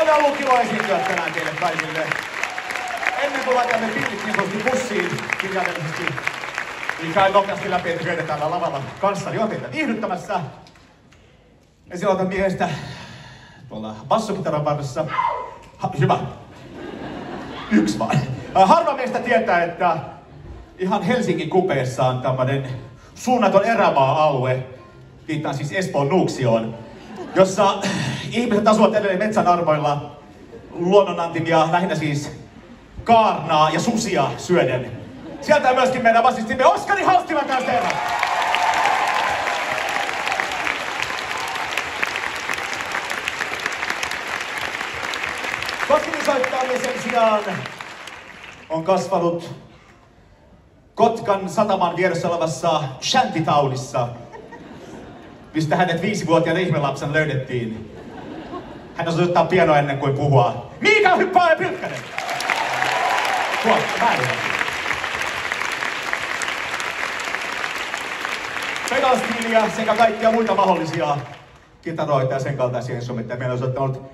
On ollut kiva esiintyä tänään teille kaikille. Ennen kuin laitamme pillit niin sanotusti bussiin kirjaimellisesti, niin käyn nopeasti läpi, että keitä täällä lavalla kanssani on teitä viihdyttämässä. Ensin aloitan miehestä tuolla bassokitaran varressa. Hyvä. Yksi vaan. Harva meistä tietää, että ihan Helsingin kupeessa on tämmönen suunnaton erämaa-alue, viittaan siis Espoon Nuuksioon, jossa ihmiset asuvat edelleen metsän armoilla luonnonantimia, lähinnä siis kaarnaa ja susia syöden. Sieltä on myöskin meidän basistimme Oskari Halstima taas teillä. Koskinisoittajamme sen sijaan on kasvanut Kotkan sataman vieressä olevassa Shantytownissa, mistä hänet 5-vuotiaana ihmelapsen löydettiin. Hän osasi ottaa pianoa ennen kuin puhua. Miika Hyppää ja Pilkkanen! Pedastiilia sekä kaikkia muita mahdollisia kitaroita ja sen kaltaisia instrumentteja. Meillä on soittanut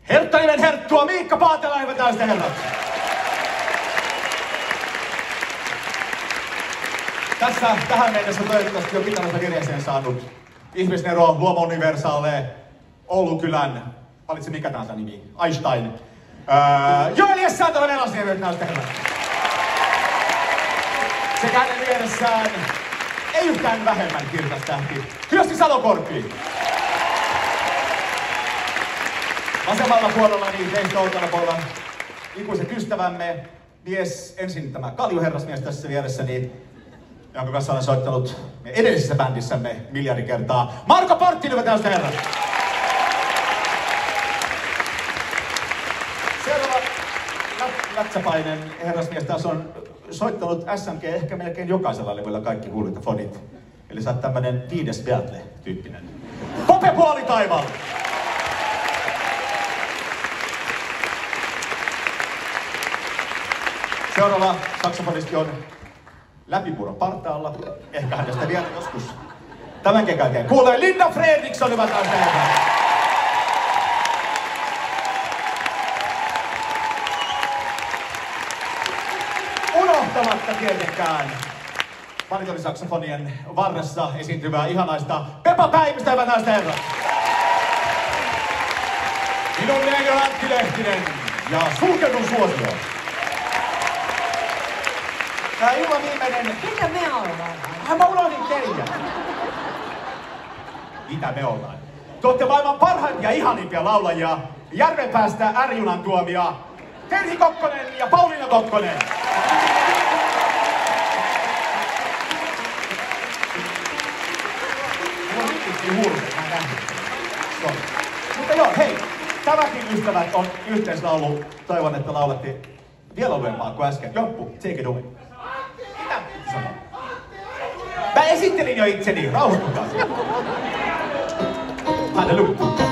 Herttanimen herttua Miikka Paatela, hyvät naiset ja herrat. Tässä tähän mennessä toivottavasti on kitaransa virheeseen saanut ihmisnero Luoma Universaale, Oulun kylän, valitse mikä tahansa nimi, Einstein. Joelias Säätölä Velastie, hyvät naiset ja herrat. Sekä hänen vieressään ei yhtään vähemmän kirkas tähti, Kyösti Salokorpi. Vasemmalla puolella niin teistä oikealla puolella ikuiset ystävämme, mies, ensin tämä kaljuherrasmies tässä vieressäni, jonka kanssa olen soittanut edellisessä bändissämme miljardi kertaa. Marko Portti, hyvät naiset ja herrat. Seuraava lätsäpainen herrasmies taas on soittanut SMG ehkä melkein jokaisella levyllä kaikki huulit ja fonit. Eli sä oot tämmönen 5. Beatle-tyyppinen. Pope Puolitaival! Seuraava saksofonisti on läpipuron partaalla. Ehkä hänestä vielä joskus tämän kekäkeen. Kuulee Linda Fredriksson, hyvät naiset ja herrat. Unohtamatta tietenkään baritonisaxofonien varressa esiintyvää ihanaista Pepa Päivistä, hyvät naiset ja herrat. Minun nimeni on Antti Lehtinen ja sulkeudun suosio. Tää ilman viimeinen... Mitä me ollaan? Mä unohdin teidän. Mitä me ollaan? Te olette maailman parhaimpia, ihanimpia laulajia. Järvenpäästä R-junan tuomia Terhi Kokkonen ja Pauliina Kokkonen. Mutta joo, hei. Tämäkin ystävät on yhteislaulu. Toivon, että laulatte vielä luvempaa kuin äsken. Joppu, take it away. Mitä sanoo? Mä esittelin jo itseni, rauhoittukaa siellä. Halleluja.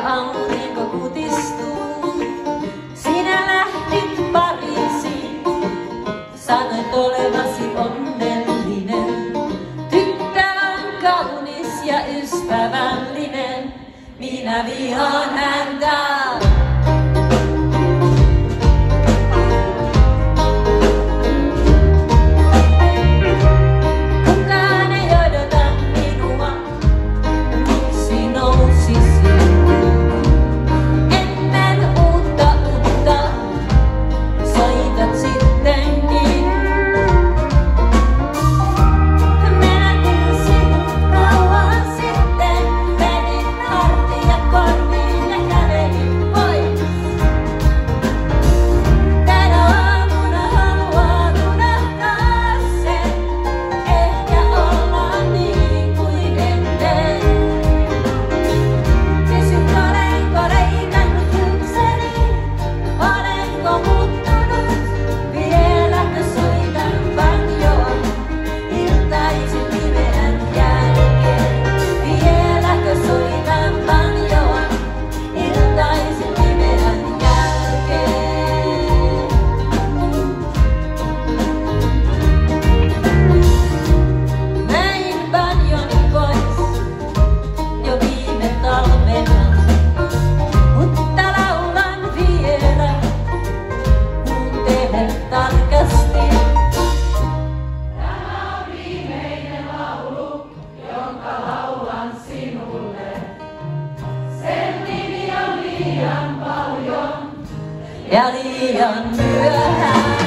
Aurinko kutistuu, sinä lähtit Pariisiin, sanoit olevasi onnellinen. Tyttö on kaunis ja ystävällinen, minä vihaan häntä. Korviin ja liian myöhään.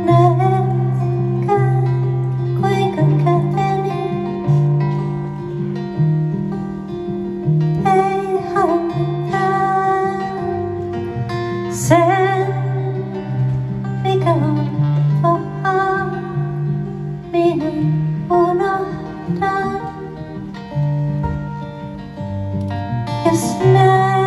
Näetkö, kuinka käteni Jos näin